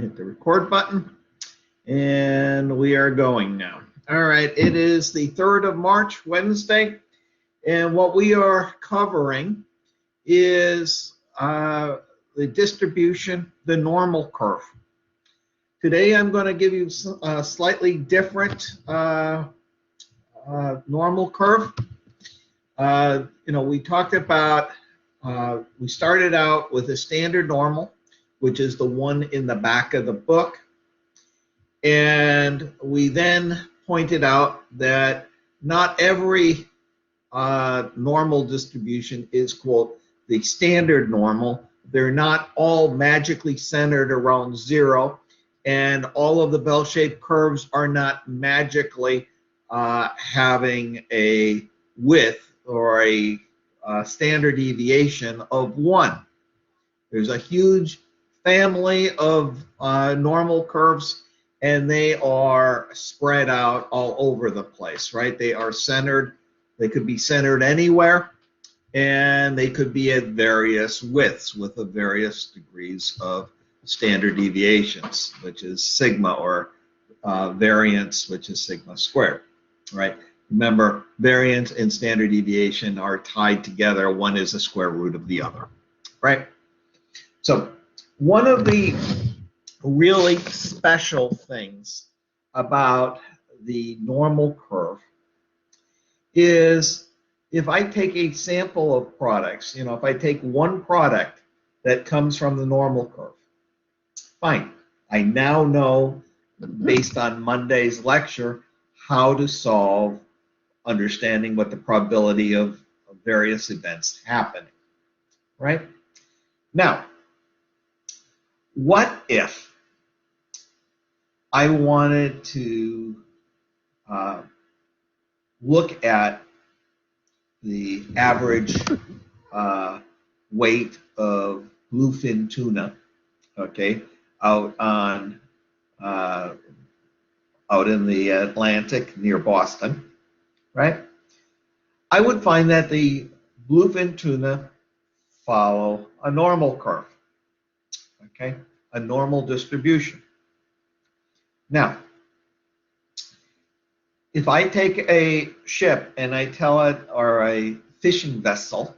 hit the record button, and we are going now. All right, it is the 3rd of March, Wednesday, and what we are covering is the distribution, the normal curve. Today I'm going to give you a slightly different normal curve. We talked about, we started out with a standard normal, which is the one in the back of the book. And we then pointed out that not every normal distribution is, quote, the standard normal. They're not all magically centered around 0, and all of the bell-shaped curves are not magically having a width or a standard deviation of 1. There's a huge family of normal curves, and they are spread out all over the place, right? They are centered. They could be centered anywhere, and they could be at various widths with various degrees of standard deviations, which is sigma, or variance, which is sigma squared, right? Remember, variance and standard deviation are tied together. One is the square root of the other, right? So one of the really special things about the normal curve is if I take a sample of products, if I take one product that comes from the normal curve, fine. I now know, based on Monday's lecture, how to solve understanding what the probability of various events happening, right? Now, what if I wanted to look at the average weight of bluefin tuna, okay, out in the Atlantic near Boston, right? I would find that the bluefin tuna follow a normal curve, okay, a normal distribution. Now, if I take a ship and I tell it, or a fishing vessel,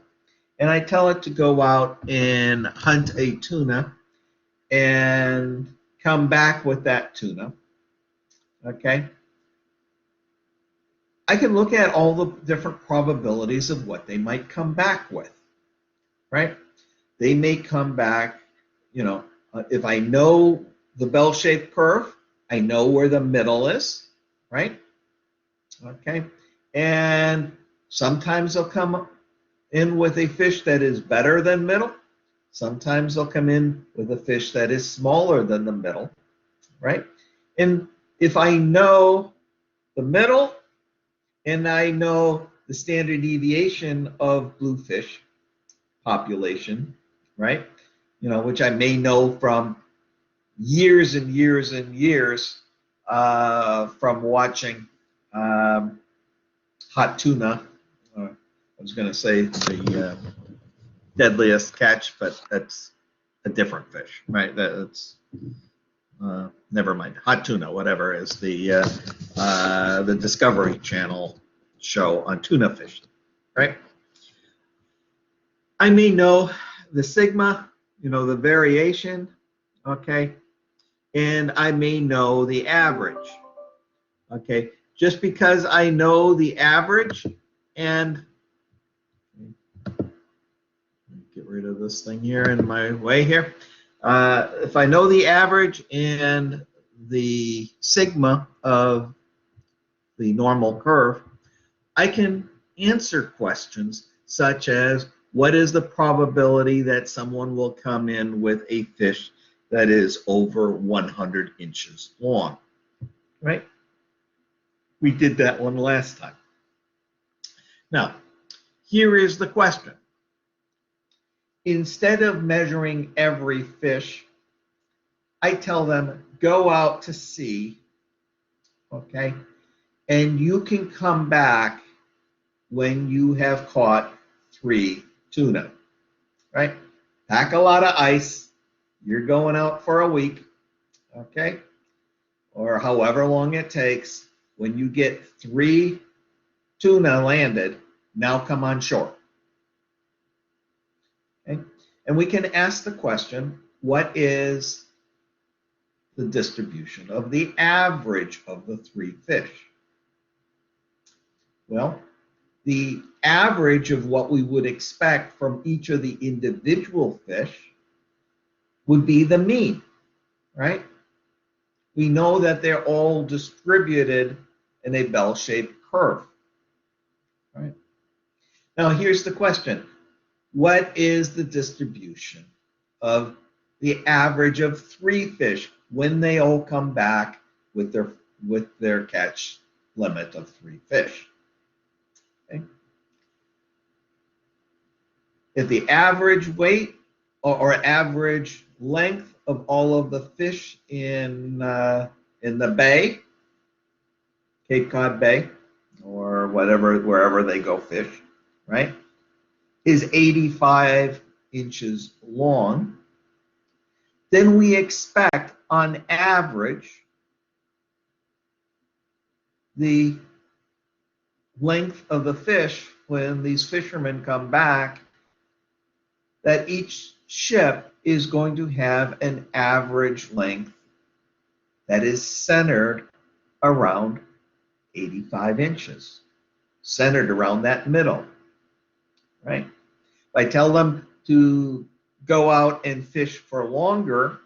and I tell it to go out and hunt a tuna and come back with that tuna, okay, I can look at all the different probabilities of what they might come back with, right? They may come back, if I know the bell-shaped curve, I know where the middle is, right? Okay, and sometimes they'll come in with a fish that is better than middle. Sometimes they'll come in with a fish that is smaller than the middle, right? And if I know the middle and I know the standard deviation of bluefish population, right? Which I may know from years and years and years from watching hot tuna. I was going to say the deadliest catch, but that's a different fish, right? That's never mind. Hot tuna, whatever, is the Discovery Channel show on tuna fishing, right? I may know the sigma, the variation, okay, and I may know the average, okay. Just because I know the average, and get rid of this thing here in my way here. If I know the average and the sigma of the normal curve, I can answer questions such as, what is the probability that someone will come in with a fish that is over 100 inches long, right? We did that one last time. Now, here is the question. Instead of measuring every fish, I tell them, go out to sea, okay, and you can come back when you have caught 3 tuna, right? Pack a lot of ice. You're going out for a week, okay, or however long it takes. When you get 3 tuna landed, now come on shore. Okay? And we can ask the question, what is the distribution of the average of the 3 fish? Well, the average of what we would expect from each of the individual fish would be the mean, right? We know that they're all distributed in a bell-shaped curve, right? Now here's the question. What is the distribution of the average of 3 fish when they all come back with their catch limit of 3 fish? Okay. If the average weight or average length of all of the fish in the bay, Cape Cod Bay, or whatever, wherever they go fish, right, is 85 inches long, then we expect on average the length of the fish when these fishermen come back, that each ship is going to have an average length that is centered around 85 inches, centered around that middle, right? If I tell them to go out and fish for longer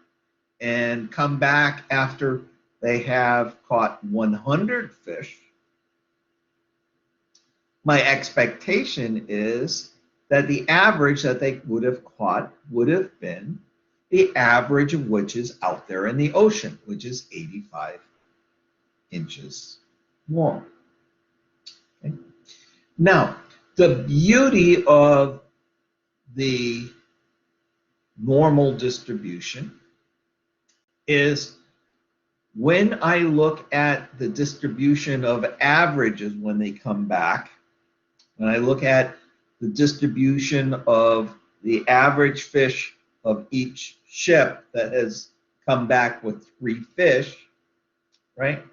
and come back after they have caught 100 fish, my expectation is that the average that they would have caught would have been the average of which is out there in the ocean, which is 85 inches long. Okay. Now, the beauty of the normal distribution is when I look at the distribution of averages when they come back, when I look at the distribution of the average fish of each ship that has come back with 3 fish, right?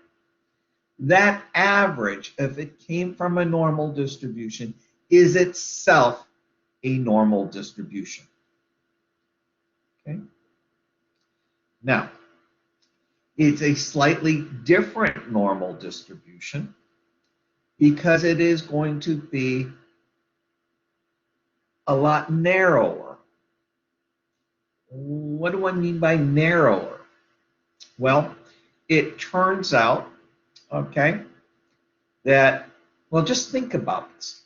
That average, if it came from a normal distribution, is itself a normal distribution. Okay. Now, it's a slightly different normal distribution because it is going to be a lot narrower. What do I mean by narrower? Well, it turns out, okay, that, well, just think about this.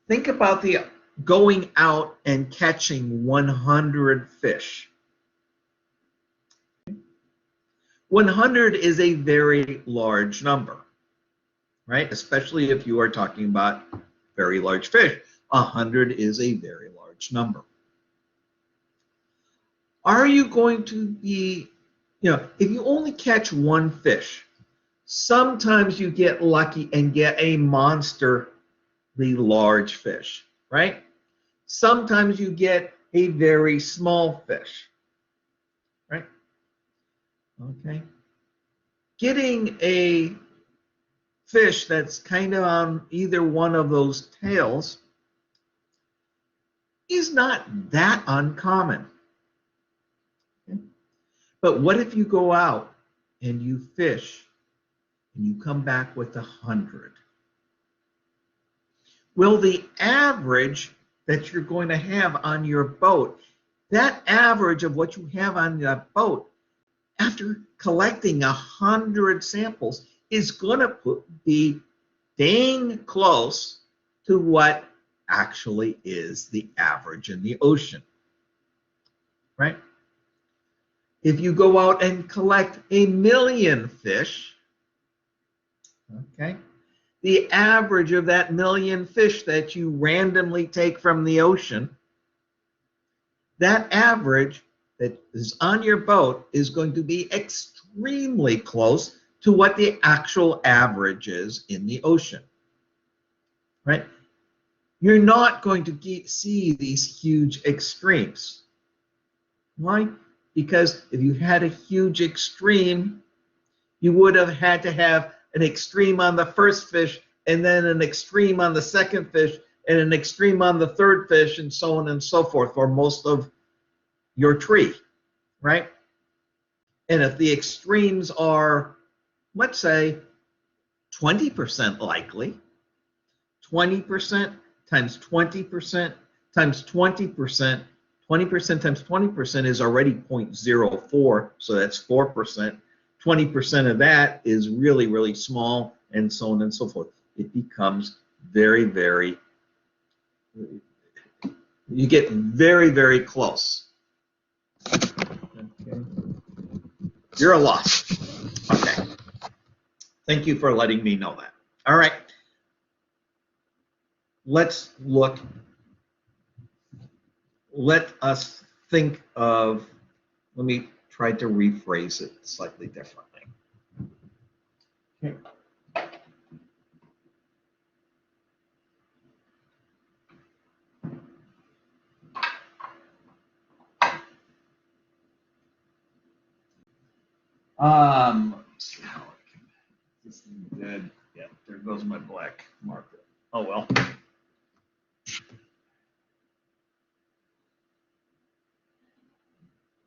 Think about the going out and catching 100 fish. 100 is a very large number, right? Especially if you are talking about very large fish. 100 is a very large number. Are you going to be, if you only catch 1 fish, sometimes you get lucky and get a monsterly large fish, right? Sometimes you get a very small fish, right? Okay. Getting a fish that's kind of on either one of those tails is not that uncommon. Okay. But what if you go out and you fish and you come back with 100? Well, the average that you're going to have on your boat, that average of what you have on that boat, after collecting 100 samples, is going to be dang close to what actually is the average in the ocean, right? If you go out and collect 1,000,000 fish, okay, the average of that 1,000,000 fish that you randomly take from the ocean, that average that is on your boat is going to be extremely close to what the actual average is in the ocean, right? You're not going to see these huge extremes. Why? because if you had a huge extreme, you would have had to have an extreme on the first fish and then an extreme on the second fish and an extreme on the third fish and so on and so forth for most of your tree, right? And if the extremes are, let's say, 20% likely, 20% times 20% times 20%, 20% times 20% is already 0.04, so that's 4%. 20% of that is really, really small, and so on and so forth. It becomes very, very, you get very, very close. Okay. You're a loss. Okay. Thank you for letting me know that. All right. Let's look. Let us think of, let me try to rephrase it slightly differently. Okay. Let's see how I can, this thing dead. Yeah, there goes my black marker. Oh well.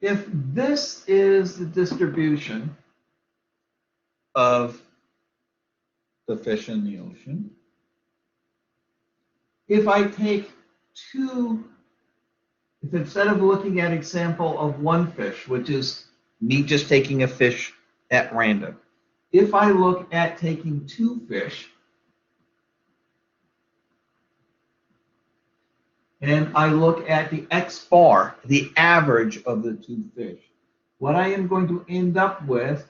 If this is the distribution of the fish in the ocean, if I take if instead of looking at example of one fish, which is me just taking a fish at random, if I look at taking two fish, and I look at the X bar, the average of the two fish, what I am going to end up with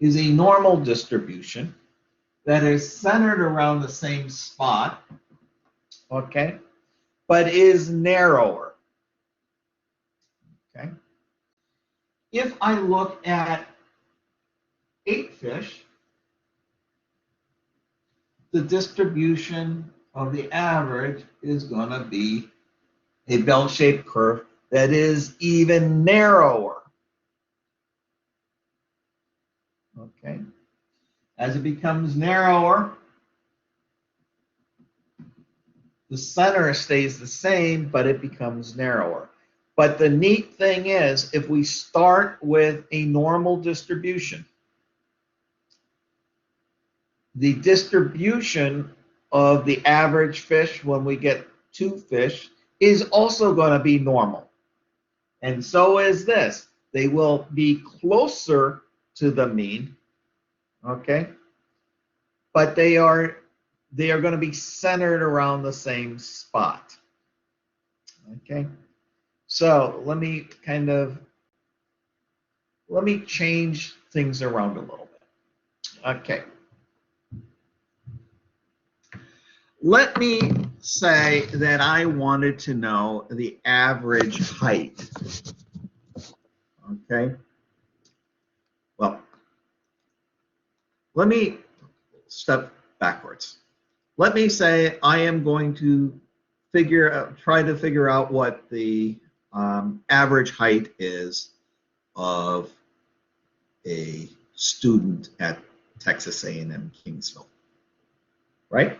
is a normal distribution that is centered around the same spot, okay, but is narrower. Okay. If I look at 8 fish, the distribution of the average is going to be a bell-shaped curve that is even narrower. Okay. As it becomes narrower, the center stays the same, but it becomes narrower. But the neat thing is, if we start with a normal distribution, the distribution of the average fish when we get 2 fish is also going to be normal. And so is this. They will be closer to the mean, okay? But they are going to be centered around the same spot. Okay? So let me change things around a little bit. Okay. Let me say that I wanted to know the average height. Okay. Well, let me step backwards. Let me say I am going to try to figure out what the average height is of a student at Texas A&M Kingsville, right?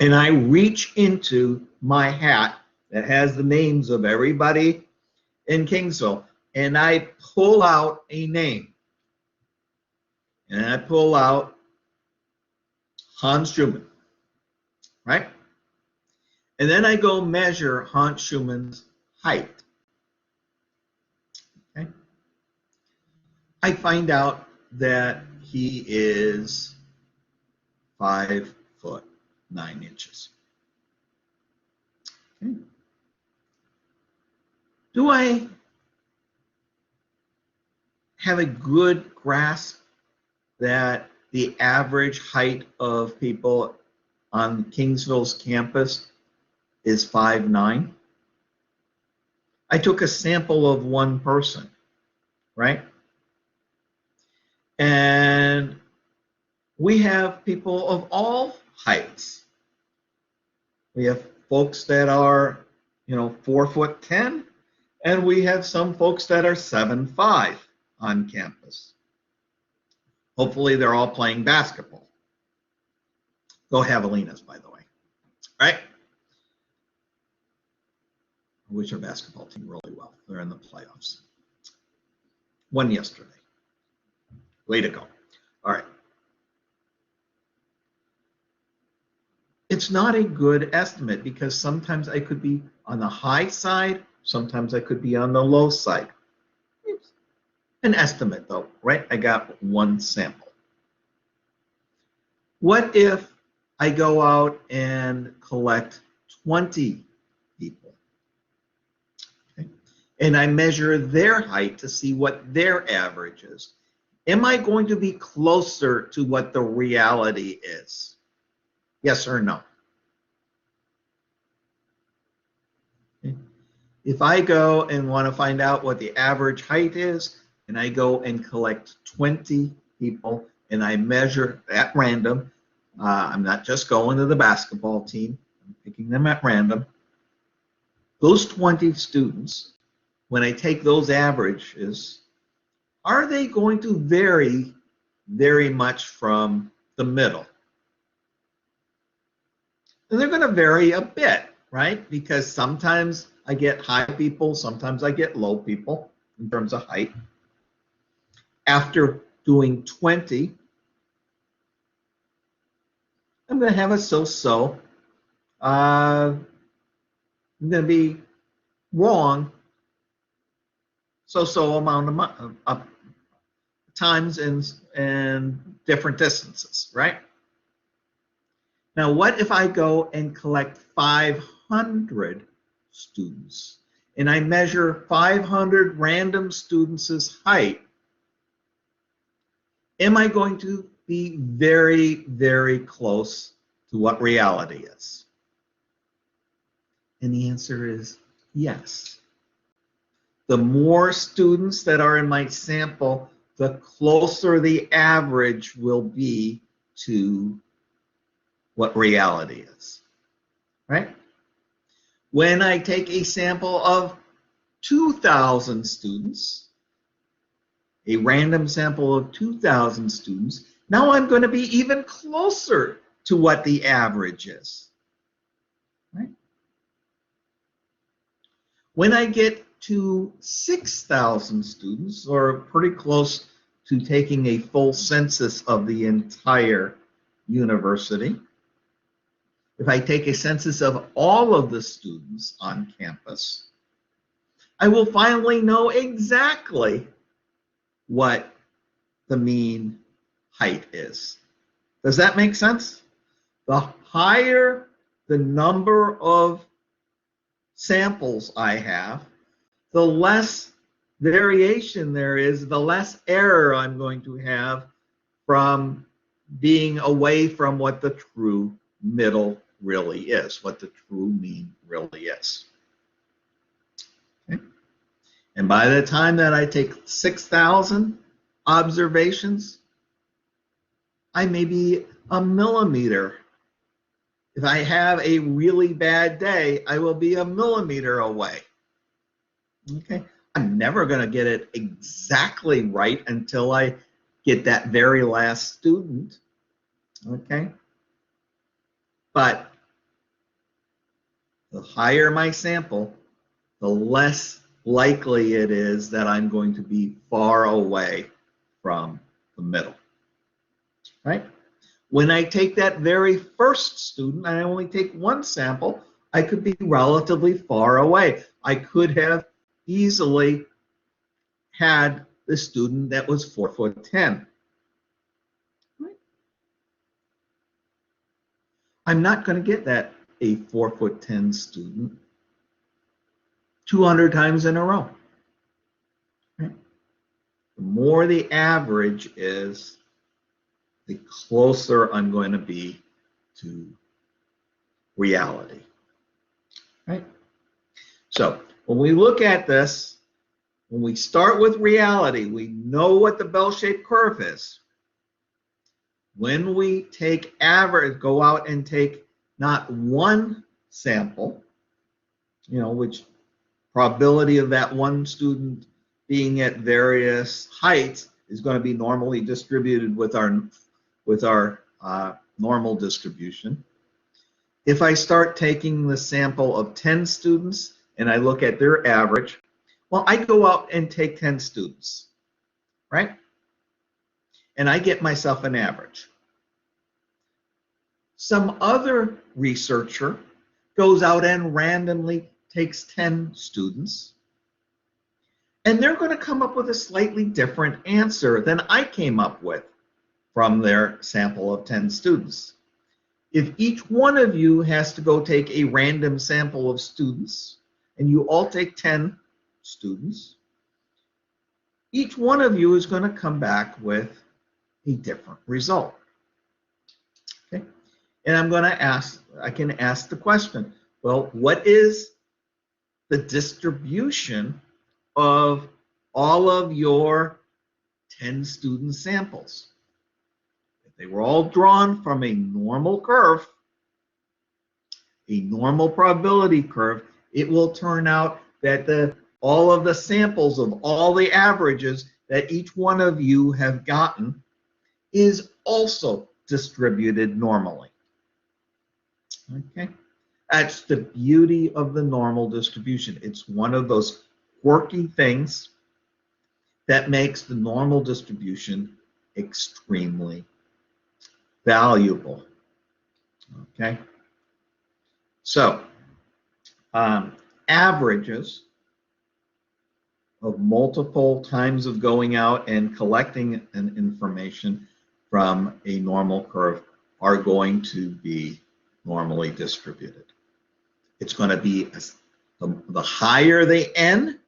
And I reach into my hat that has the names of everybody in Kingsville, and I pull out a name. And I pull out Hans Schumann, right? And then I go measure Hans Schumann's height. Okay? I find out that he is 5'9". Okay. Do I have a good grasp that the average height of people on Kingsville's campus is 5'9"? I took a sample of one person, right? And we have people of all heights. We have folks that are 4'10", and we have some folks that are 7'5" on campus. Hopefully they're all playing basketball. Go Javelinas, by the way. Right? I wish our basketball team really well. They're in the playoffs. Won yesterday. Way to go. All right. It's not a good estimate because sometimes I could be on the high side, sometimes I could be on the low side. It's an estimate though, right? I got one sample. What if I go out and collect 20 people? Okay. And I measure their height to see what their average is. Am I going to be closer to what the reality is? Yes or no? Okay. If I go and want to find out what the average height is, and I go and collect 20 people, and I measure at random, I'm not just going to the basketball team, I'm picking them at random. Those 20 students, when I take those averages, are they going to vary very much from the middle? And they're going to vary a bit, right? Because sometimes I get high people, sometimes I get low people in terms of height. After doing 20, I'm going to have a so-so. I'm going to be wrong so-so amount of times and different distances, right? Now, what if I go and collect 500 students and I measure 500 random students' height? Am I going to be very, very close to what reality is? And the answer is yes. The more students that are in my sample, the closer the average will be to what reality is, right? When I take a sample of 2,000 students, a random sample of 2,000 students, now I'm going to be even closer to what the average is, right? When I get to 6,000 students, or pretty close to taking a full census of the entire university, if I take a census of all of the students on campus, I will finally know exactly what the mean height is. Does that make sense? The higher the number of samples I have, the less variation there is, the less error I'm going to have from being away from what the true middle really is, what the true mean really is. Okay? And by the time that I take 6,000 observations, I may be a millimeter. If I have a really bad day, I will be a millimeter away. Okay? I'm never going to get it exactly right until I get that very last student. Okay? But the higher my sample, the less likely it is that I'm going to be far away from the middle, right? When I take that very first student, and I only take one sample, I could be relatively far away. I could have easily had the student that was 4'10". Right? I'm not going to get that a 4'10" student 200 times in a row. Right? The more the average is, the closer I'm going to be to reality. Right? So when we look at this, when we start with reality, we know what the bell-shaped curve is. When we take average, go out and take not one sample, which probability of that one student being at various heights is going to be normally distributed with our normal distribution. If I start taking the sample of 10 students and I look at their average, well, I go out and take 10 students, right? And I get myself an average. Some other researcher goes out and randomly takes 10 students, and they're going to come up with a slightly different answer than I came up with from their sample of 10 students. If each one of you has to go take a random sample of students, and you all take 10 students, each one of you is going to come back with a different result. Okay? And I can ask the question, well, what is the distribution of all of your 10 student samples? If they were all drawn from a normal curve, a normal probability curve, it will turn out that all of the samples of all the averages that each one of you have gotten is also distributed normally. Okay? That's the beauty of the normal distribution. It's one of those quirky things that makes the normal distribution extremely valuable. Okay? So, averages of multiple times of going out and collecting an information from a normal curve are going to be normally distributed. It's going to be the higher the n,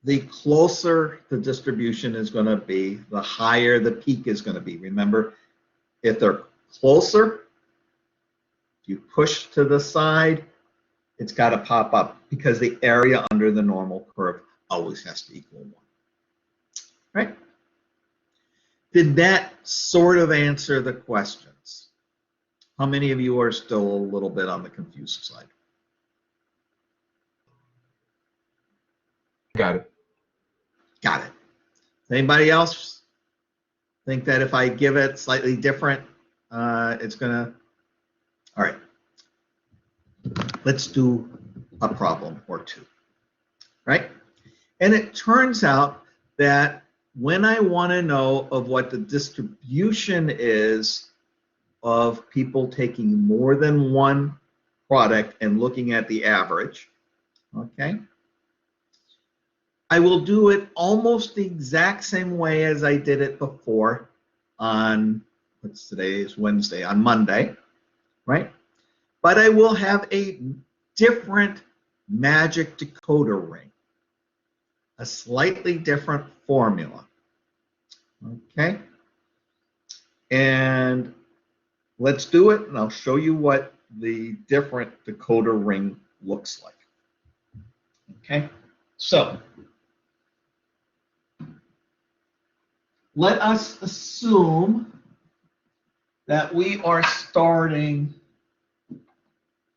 the closer the distribution is going to be, the higher the peak is going to be. Remember, if they're closer, if you push to the side, it's got to pop up because the area under the normal curve always has to equal 1. Right? Did that sort of answer the questions? How many of you are still a little bit on the confused side? Got it. Got it. Anybody else think that if I give it slightly different, it's gonna? All right. Let's do a problem or two, right? And it turns out that when I want to know of what the distribution is of people taking more than one product and looking at the average, okay, I will do it almost the exact same way as I did it before on, what's today is Wednesday, on Monday, right? But I will have a different magic decoder ring, a slightly different formula, okay? And let's do it, and I'll show you what the different decoder ring looks like. Okay, so let us assume that we are starting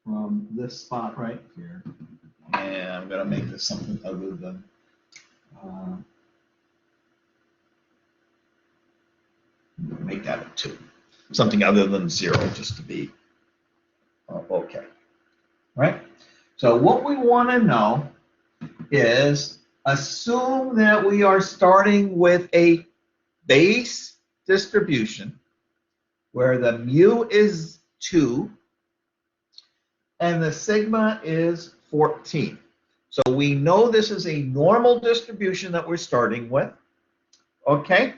from this spot right here, and I'm going to make this something other than make that a 2. Something other than 0, just to be okay. Right? So what we want to know is assume that we are starting with a base distribution where the mu is 2 and the sigma is 14. So we know this is a normal distribution that we're starting with. Okay?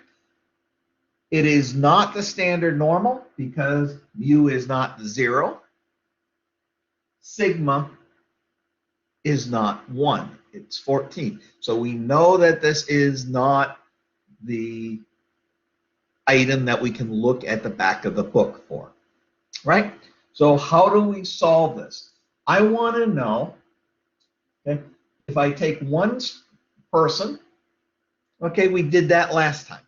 It is not the standard normal because mu is not 0. Sigma is not 1. It's 14. So we know that this is not the item that we can look at the back of the book for. Right? So how do we solve this? I want to know, okay, if I take one person, okay, we did that last time.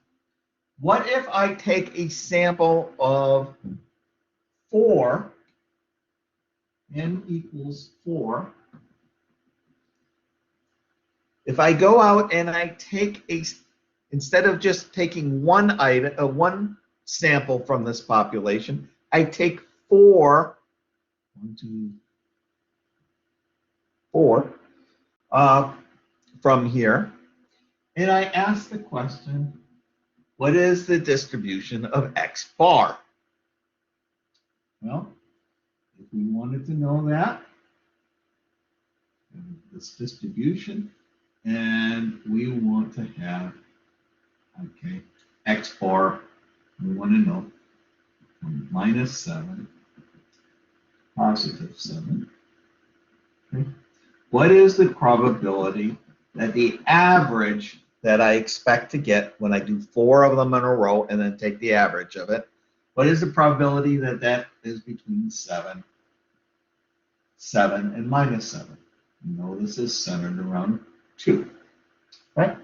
What if I take a sample of 4 n equals 4. If I go out and I take instead of just taking one item, one sample from this population, I take 4, 1, 2, 4, from here, and I ask the question, what is the distribution of X bar? Well, if we wanted to know that, this distribution, and we want to have, okay, X bar, we want to know from -7, +7. Okay. What is the probability that the average that I expect to get when I do 4 of them in a row and then take the average of it, what is the probability that that is between 7, and -7? You know this is centered around 2, right?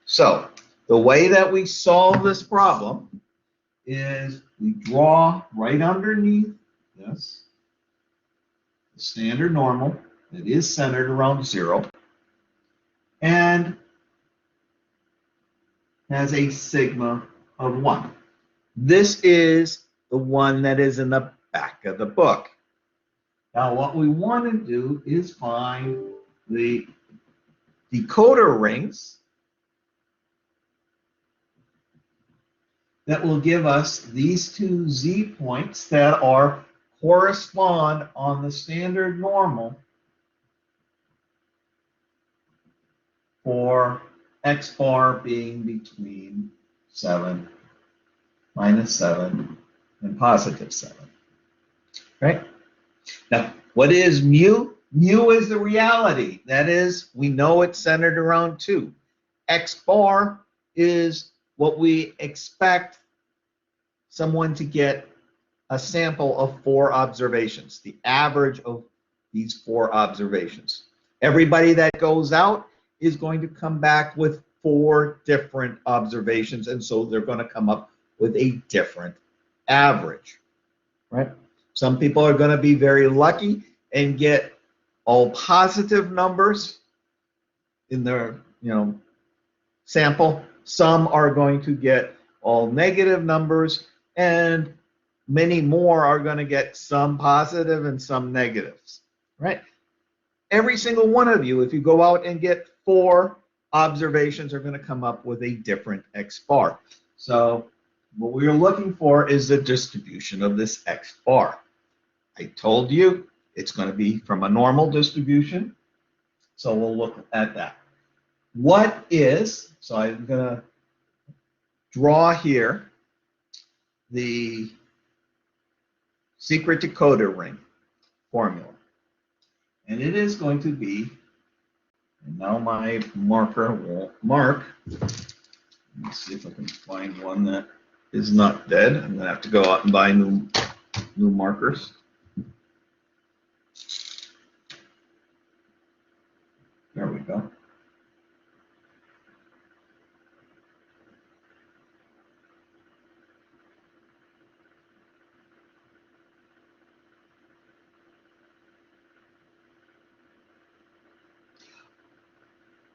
So the way that we solve this problem is we draw right underneath this the standard normal that is centered around 0 and has a sigma of 1. This is the one that is in the back of the book. Now what we want to do is find the decoder rings that will give us these two z points that are correspond on the standard normal for X bar being between 7, -7, and +7. Right? Now, what is mu? Mu is the reality. That is, we know it's centered around 2. X bar is what we expect someone to get a sample of 4 observations, the average of these 4 observations. Everybody that goes out is going to come back with 4 different observations, and so they're going to come up with a different average, right? Some people are going to be very lucky and get all positive numbers in their, sample. Some are going to get all negative numbers, and many more are going to get some positive and some negatives, right? Every single one of you, if you go out and get 4 observations, are going to come up with a different X bar. So what we're looking for is the distribution of this X bar. I told you it's going to be from a normal distribution, so we'll look at that. What is, so I'm going to draw here the secret decoder ring formula. And it is going to be, and now my marker will mark. Let me see if I can find one that is not dead. I'm going to have to go out and buy new markers. There we go.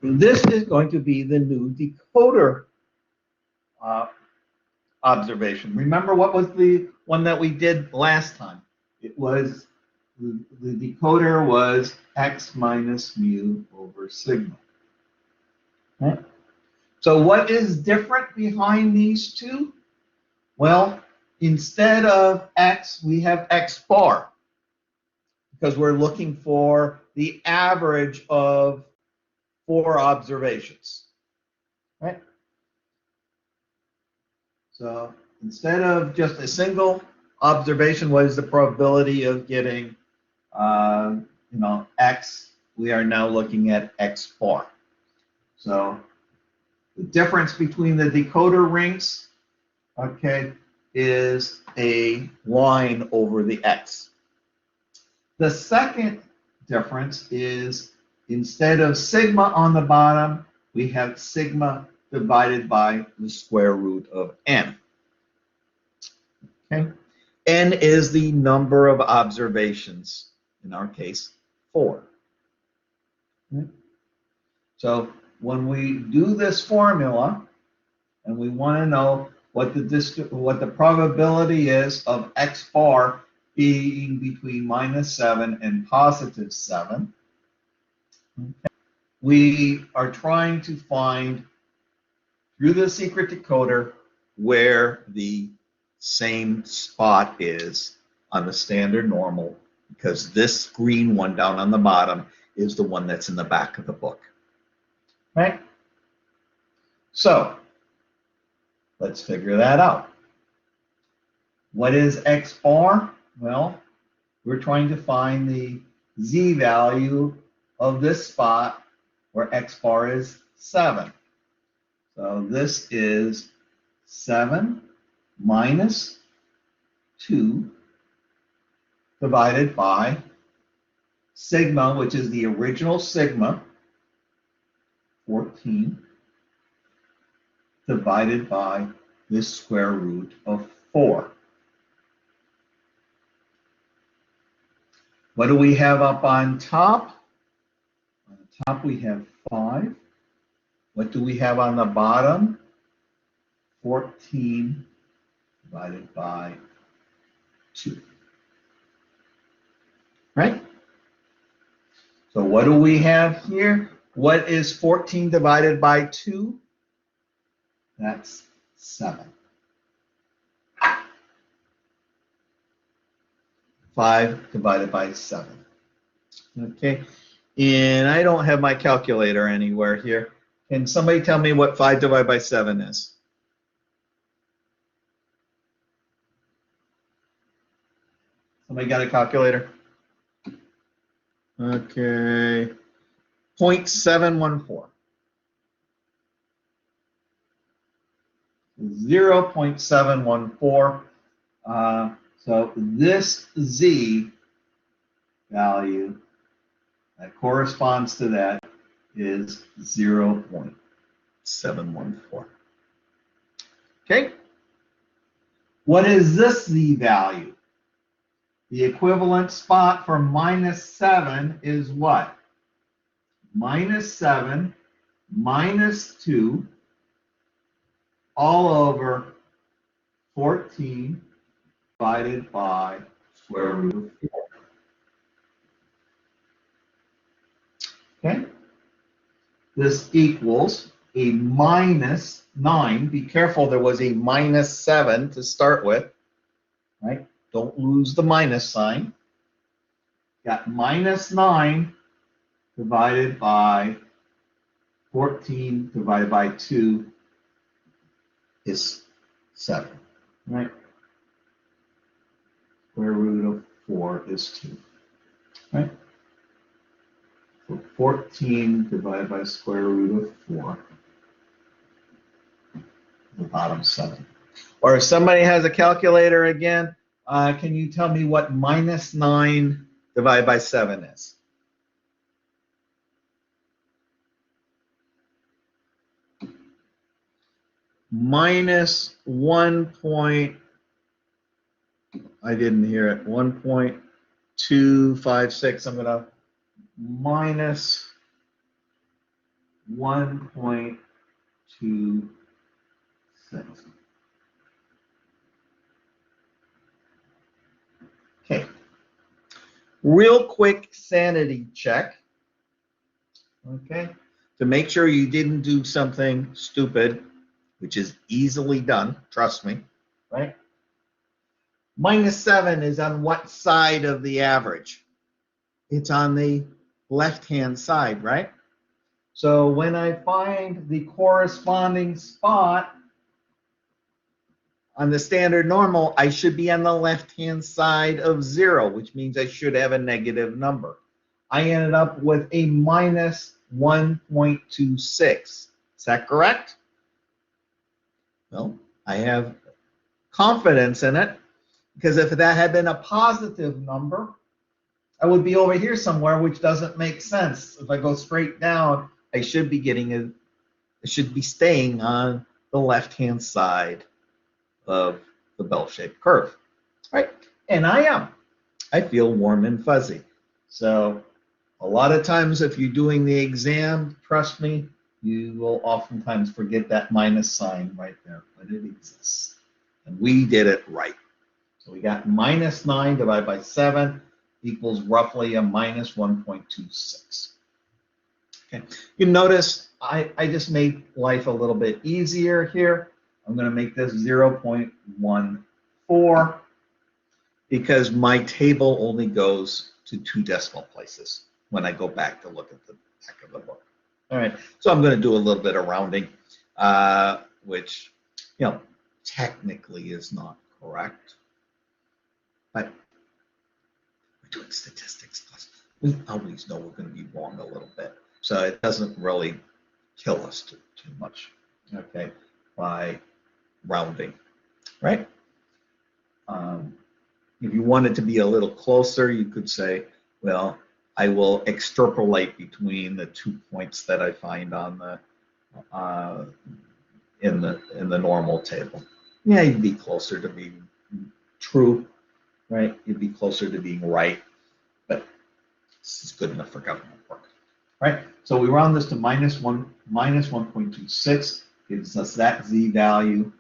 This is going to be the new decoder observation. Remember what was the one that we did last time? It was, the decoder was x minus mu over sigma. Okay. So what is different behind these two? Well, instead of x, we have X bar, because we're looking for the average of 4 observations, right? So instead of just a single observation, what is the probability of getting, X? We are now looking at X bar. So the difference between the decoder rings, okay, is a line over the X. The second difference is instead of sigma on the bottom, we have sigma divided by the square root of n. Okay? N is the number of observations in our case, 4. So when we do this formula, and we want to know what the probability is of x bar being between -7 and +7, okay, we are trying to find through the secret decoder where the same spot is on the standard normal, because this green one down on the bottom is the one that's in the back of the book. Right? So let's figure that out. What is x bar? Well, we're trying to find the z value of this spot where x bar is 7. So this is 7 minus 2 divided by sigma, which is the original sigma, 14, divided by the square root of 4. What do we have up on top? On the top we have 5. What do we have on the bottom? 14 divided by 2. Right? So what do we have here? What is 14 divided by 2? That's 7. 5 divided by 7. Okay, and I don't have my calculator anywhere here. Can somebody tell me what 5 divided by 7 is? Somebody got a calculator? Okay, 0.714. 0.714. So this z value that corresponds to that is 0.714. Okay? What is this z value? The equivalent spot for -7 is what? -7 minus 2 all over 14 divided by square root of 4. Okay? This equals a -9. Be careful, there was a -7 to start with. Right? Don't lose the minus sign. Got -9 divided by 14 divided by 2 is 7. Right? Square root of 4 is 2. Right? So 14 divided by square root of 4, the bottom 7. Or if somebody has a calculator again, can you tell me what -9 divided by 7 is? -1. I didn't hear it. 1.256. I'm gonna minus 1.26. Okay. Real quick sanity check. Okay. To make sure you didn't do something stupid, which is easily done, trust me, right? -7 is on what side of the average? It's on the left-hand side, right? So when I find the corresponding spot on the standard normal, I should be on the left-hand side of 0, which means I should have a negative number. I ended up with a -1.26. Is that correct? Well, I have confidence in it, because if that had been a positive number, I would be over here somewhere, which doesn't make sense. If I go straight down, I should be staying on the left-hand side of the bell-shaped curve, right? And I am. I feel warm and fuzzy. So a lot of times if you're doing the exam, trust me, you will oftentimes forget that minus sign right there, but it exists. And we did it right. So we got minus 9 divided by 7 equals roughly a minus 1.26. Okay. You notice I just made life a little bit easier here. I'm going to make this 0.14 because my table only goes to 2 decimal places when I go back to look at the back of the book. All right, so I'm going to do a little bit of rounding, which, technically is not correct. But we're doing statistics class. We always know we're going to be wrong a little bit. So it doesn't really kill us too much, okay, by rounding, right? If you wanted to be a little closer, you could say, well, I will extrapolate between the 2 points that I find on the in the normal table. Yeah, you'd be closer to being true, right? You'd be closer to being right, but this is good enough for government work, right? So we round this to minus 1.26 gives us that z value.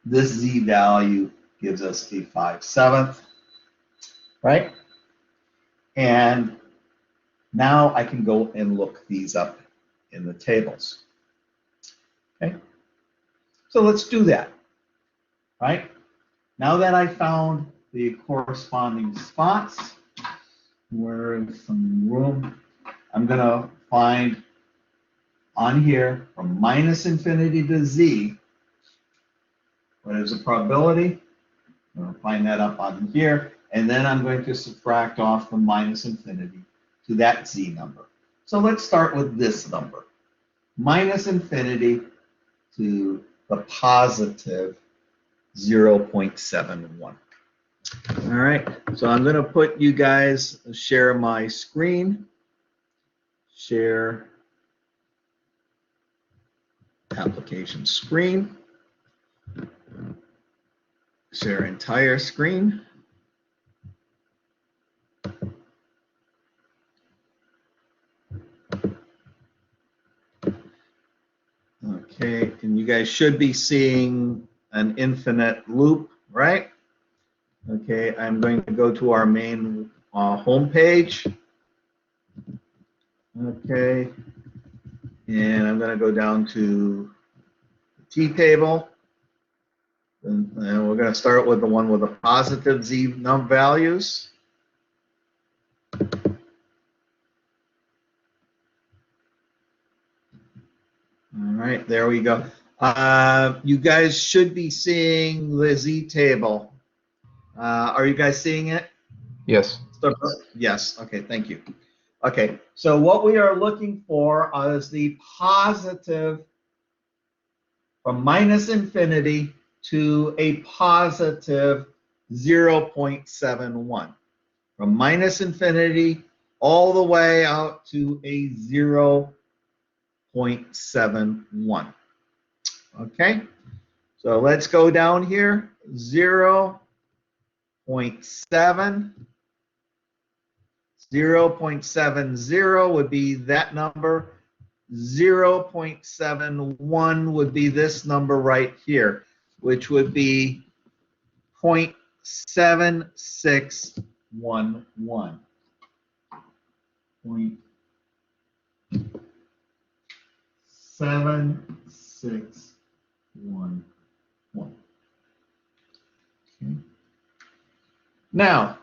This z value gives us a 5/7, right? And now I can go and look these up in the tables. Okay, so let's do that, right? Now that I found the corresponding spots, where is some room, I'm going to find on here from minus infinity to z, what is the probability? I'm going to find that up on here, and then I'm going to subtract off the minus infinity to that z number. So let's start with this number, minus infinity to the positive 0.71. All right, so I'm going to put you guys, share my screen, share application screen, share entire screen. Okay, and you guys should be seeing an infinite loop, right? Okay, I'm going to go to our main home page. Okay, and I'm going to go down to the t-table. And we're going to start with the one with the positive z num values. All right, there we go. You guys should be seeing the z table. Are you guys seeing it? Yes. Yes, okay, thank you. Okay, so what we are looking for is the positive from minus infinity to a positive 0.71. From minus infinity all the way out to a 0.71. Okay, so let's go down here. 0.7. 0.70 would be that number. 0.71 would be this number right here, which would be 0.7611. 0.7611. Okay. Now,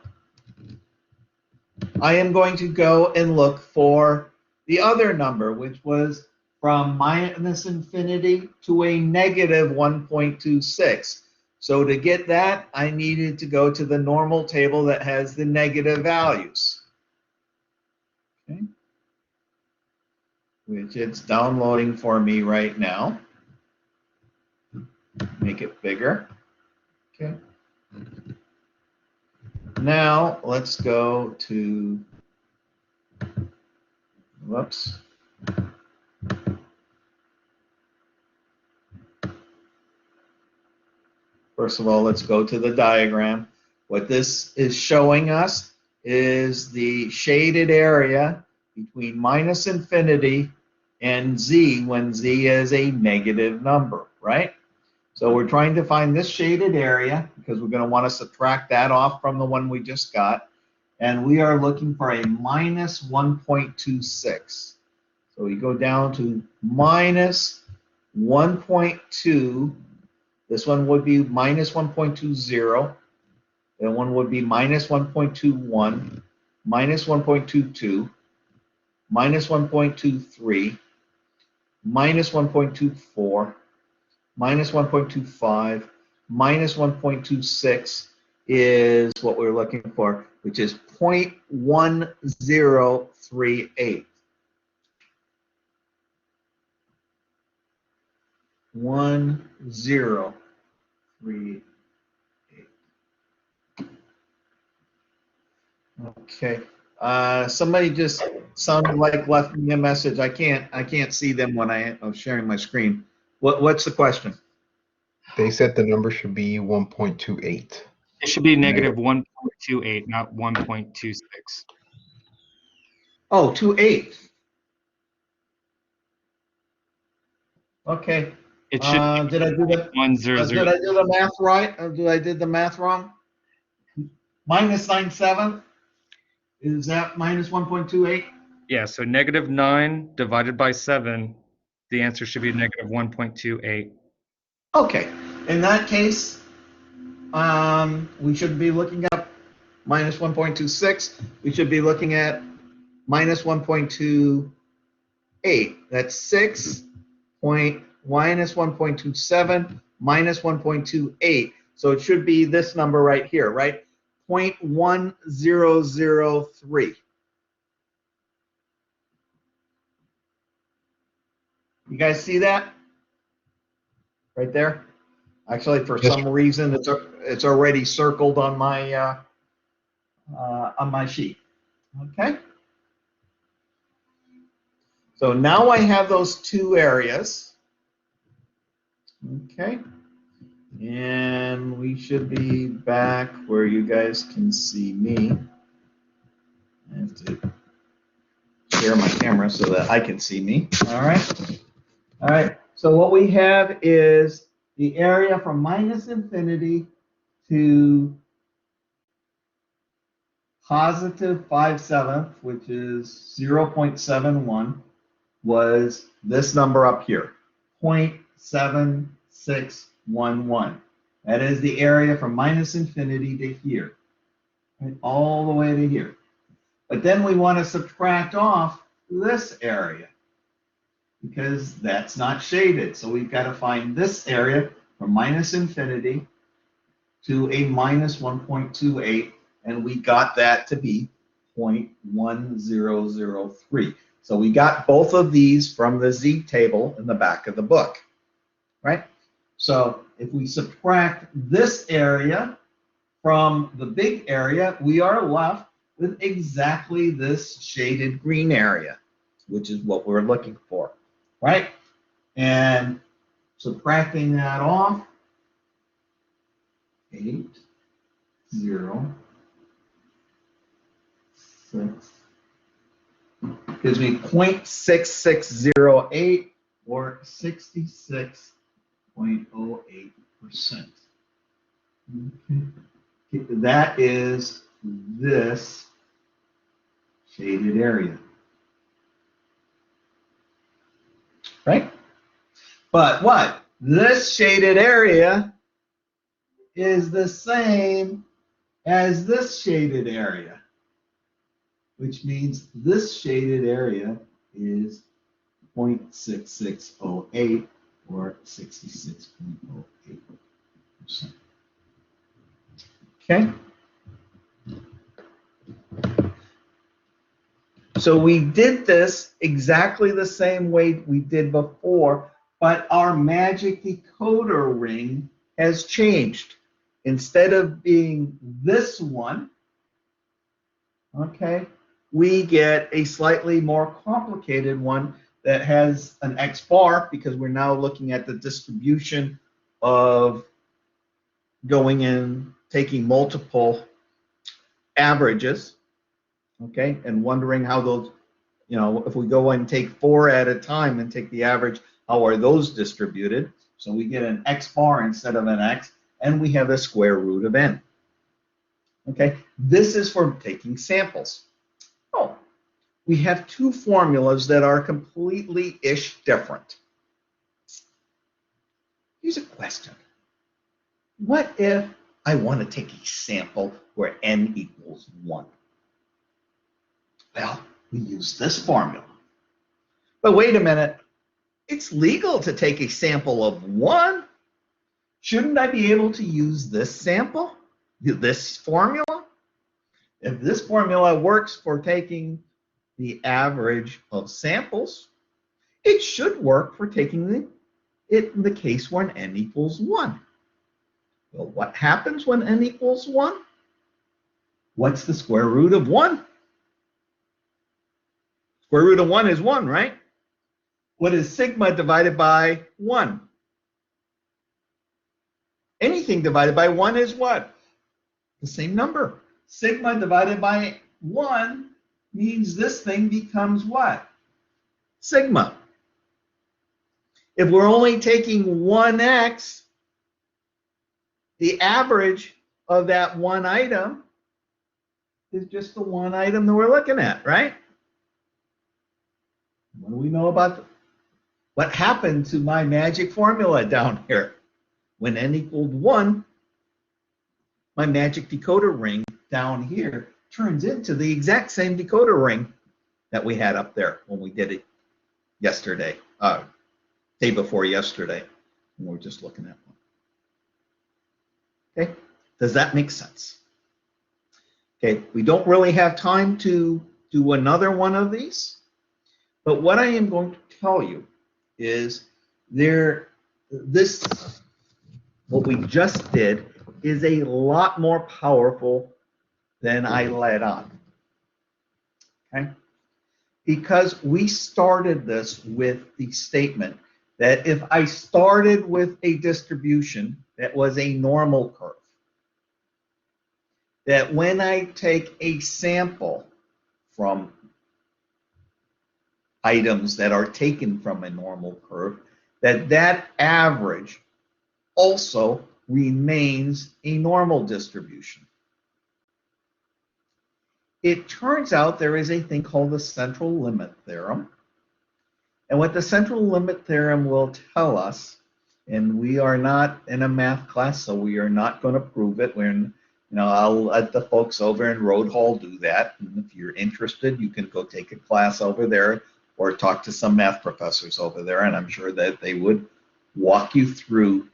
I am going to go and look for the other number, which was from minus infinity to a negative 1.26. So to get that, I needed to go to the normal table that has the negative values. Okay. Which it's downloading for me right now. Make it bigger. Okay. Now let's go to, whoops. First of all, let's go to the diagram. What this is showing us is the shaded area between minus infinity and z when z is a negative number, right? So we're trying to find this shaded area because we're going to want to subtract that off from the one we just got. And we are looking for a minus 1.26. So we go down to minus 1.2. This one would be minus 1.20. That one would be minus 1.21, minus 1.22, minus 1.23, minus 1.24, minus 1.25, minus 1.26 is what we're looking for, which is 0.1038. 1038. Okay. Somebody just sounded like left me a message. I can't see them when I'm sharing my screen. What's the question? They said the number should be 1.28. It should be negative 1.28, not 1.26. Oh, 28. Okay. It should Did I do the 100. did I do the math right? Or did I did the math wrong? Minus 9/7. Is that minus 1.28? Yeah, so negative 9 divided by 7, the answer should be negative 1.28. Okay. In that case, we should be looking at minus 1.26. We should be looking at minus 1.28. That's 6 point minus 1.27 minus 1.28. So it should be this number right here, right? 0.1003. You guys see that? Right there? Actually, for Yes, some reason, it's already circled on my sheet. Okay. So now I have those two areas. Okay. And we should be back where you guys can see me. I have to share my camera so that I can see me. All right. All right. So what we have is the area from minus infinity to positive 5/7, which is 0.71, was this number up here, 0.7611. That is the area from minus infinity to here, right, all the way to here. But then we want to subtract off this area because that's not shaded. So we've got to find this area from minus infinity to a minus 1.28, and we got that to be 0.1003. So we got both of these from the Z table in the back of the book, right? So if we subtract this area from the big area, we are left with exactly this shaded green area, which is what we're looking for, right? And subtracting that off, 8, 0, 6, gives me 0.6608 or 66.08%. Okay. That is this shaded area. Right? But what? This shaded area is the same as this shaded area, which means this shaded area is 0.6608 or 66.08%. Okay? So we did this exactly the same way we did before, but our magic decoder ring has changed. Instead of being this one, okay, we get a slightly more complicated one that has an X bar because we're now looking at the distribution of going in, taking multiple averages, okay, and wondering how those, if we go and take 4 at a time and take the average, how are those distributed? So we get an x bar instead of an x, and we have a square root of n. Okay, this is for taking samples. Oh, we have 2 formulas that are completely-ish different. Here's a question. What if I want to take a sample where n equals 1? Well, we use this formula. But wait a minute. It's legal to take a sample of 1. Shouldn't I be able to use this sample, this formula? If this formula works for taking the average of samples, it should work for taking it in the case when n equals 1. Well, what happens when n equals 1? What's the square root of 1? Square root of 1 is 1, right? What is sigma divided by 1? Anything divided by 1 is what? The same number. Sigma divided by 1 means this thing becomes what? Sigma. If we're only taking 1x, the average of that one item is just the one item that we're looking at, right? What do we know about what happened to my magic formula down here? When n equaled 1, my magic decoder ring down here turns into the exact same decoder ring that we had up there when we did it yesterday, day before yesterday, when we were just looking at one. Okay, does that make sense? Okay, we don't really have time to do another one of these, but what I am going to tell you is what we just did is a lot more powerful than I let on. Okay? Because we started this with the statement that if I started with a distribution that was a normal curve, that when I take a sample from items that are taken from a normal curve, that average also remains a normal distribution. It turns out there is a thing called the central limit theorem. And what the central limit theorem will tell us, and we are not in a math class, so we are not going to prove it. I'll let the folks over in Road Hall do that. And if you're interested, you can go take a class over there or talk to some math professors over there, and I'm sure that they would walk you through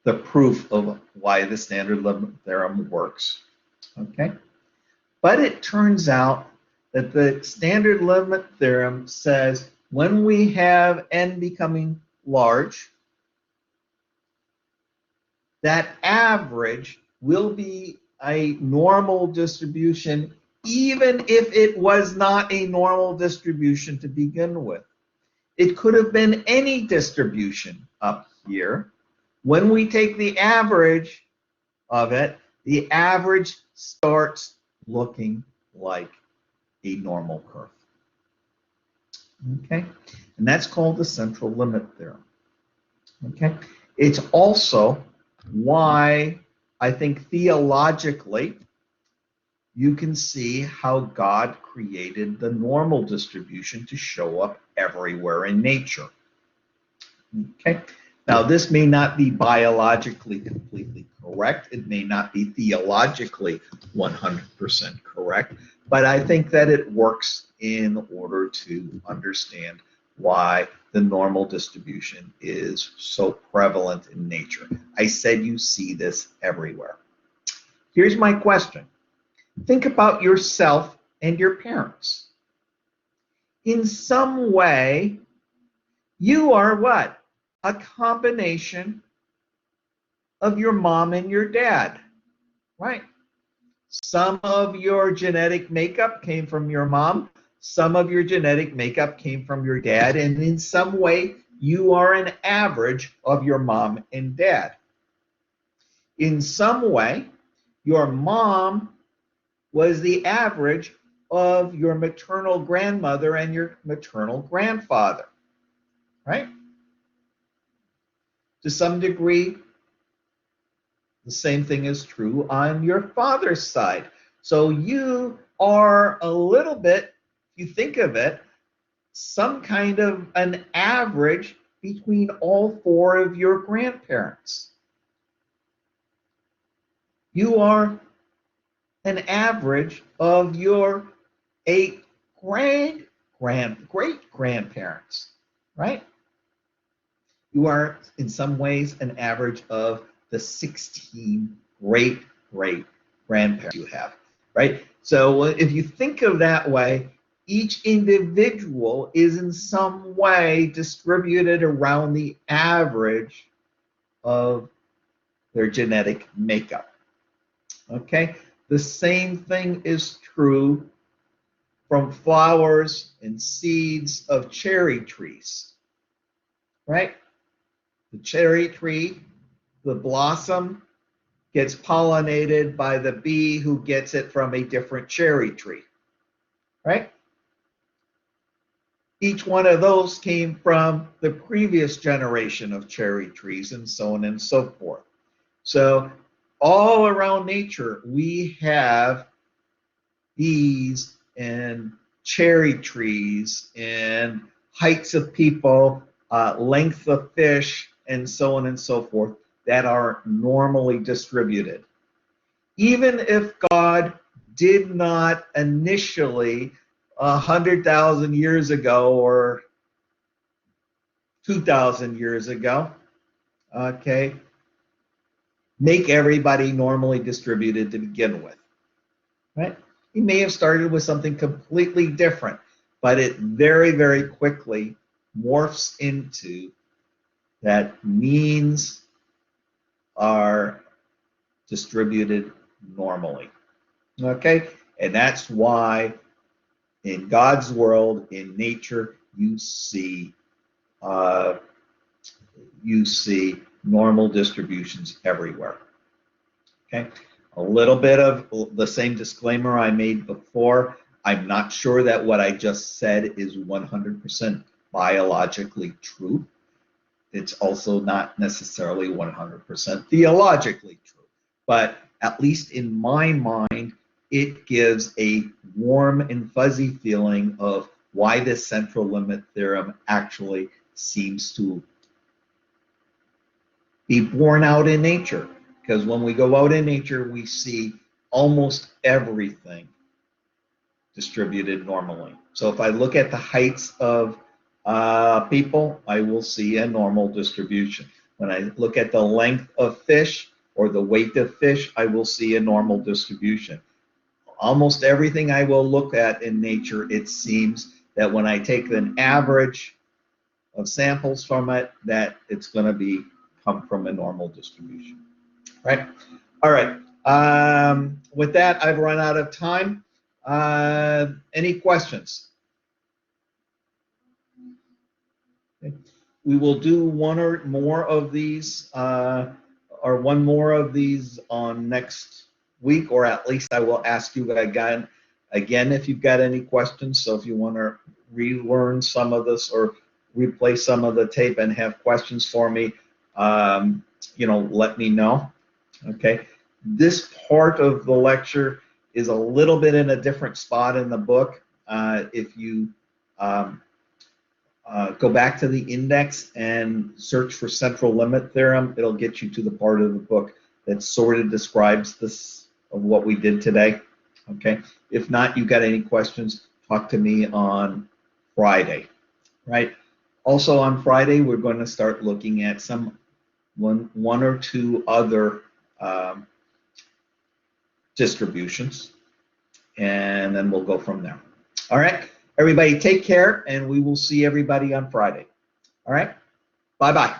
the proof of why the standard limit theorem works. Okay? But it turns out that the standard limit theorem says when we have n becoming large, that average will be a normal distribution even if it was not a normal distribution to begin with. It could have been any distribution up here. When we take the average of it, the average starts looking like a normal curve. Okay, and that's called the central limit theorem. Okay, it's also why I think theologically you can see how God created the normal distribution to show up everywhere in nature. Okay, now this may not be biologically completely correct. It may not be theologically 100% correct, but I think that it works in order to understand why the normal distribution is so prevalent in nature. I said you see this everywhere. Here's my question. Think about yourself and your parents. In some way, you are what? A combination of your mom and your dad, right? Some of your genetic makeup came from your mom. Some of your genetic makeup came from your dad. And in some way, you are an average of your mom and dad. In some way, your mom was the average of your maternal grandmother and your maternal grandfather, right? To some degree, the same thing is true on your father's side. So you are a little bit, if you think of it, some kind of an average between all four of your grandparents. You are an average of your 8 great grandparents, right? You are in some ways an average of the 16 great grandparents you have, right? So if you think of that way, each individual is in some way distributed around the average of their genetic makeup. Okay, the same thing is true from flowers and seeds of cherry trees, right? The cherry tree, the blossom gets pollinated by the bee who gets it from a different cherry tree, right? Each one of those came from the previous generation of cherry trees and so on and so forth. So all around nature, we have bees and cherry trees and heights of people, length of fish, and so on and so forth that are normally distributed. Even if God did not initially 100,000 years ago or 2,000 years ago, okay, make everybody normally distributed to begin with, right? He may have started with something completely different, but it very, very quickly morphs into that means are distributed normally, okay? And that's why in God's world, in nature, you see normal distributions everywhere. Okay, a little bit of the same disclaimer I made before. I'm not sure that what I just said is 100% biologically true. It's also not necessarily 100% theologically true, but at least in my mind, it gives a warm and fuzzy feeling of why this central limit theorem actually seems to be borne out in nature. Because when we go out in nature, we see almost everything distributed normally. So if I look at the heights of people, I will see a normal distribution. When I look at the length of fish or the weight of fish, I will see a normal distribution. Almost everything I will look at in nature, it seems that when I take an average of samples from it, that it's going to come from a normal distribution, right? All right. With that, I've run out of time. Any questions? Okay. We will do one or more of these, one more of these on next week, or at least I will ask you again if you've got any questions. So if you want to relearn some of this or replay some of the tape and have questions for me, let me know. Okay. This part of the lecture is a little bit in a different spot in the book. If you go back to the index and search for central limit theorem, it'll get you to the part of the book that sort of describes this of what we did today. Okay. If not, you got any questions, talk to me on Friday, right? Also on Friday, we're going to start looking at one or two other distributions, and then we'll go from there. All right, everybody take care, and we will see everybody on Friday. All right, bye-bye.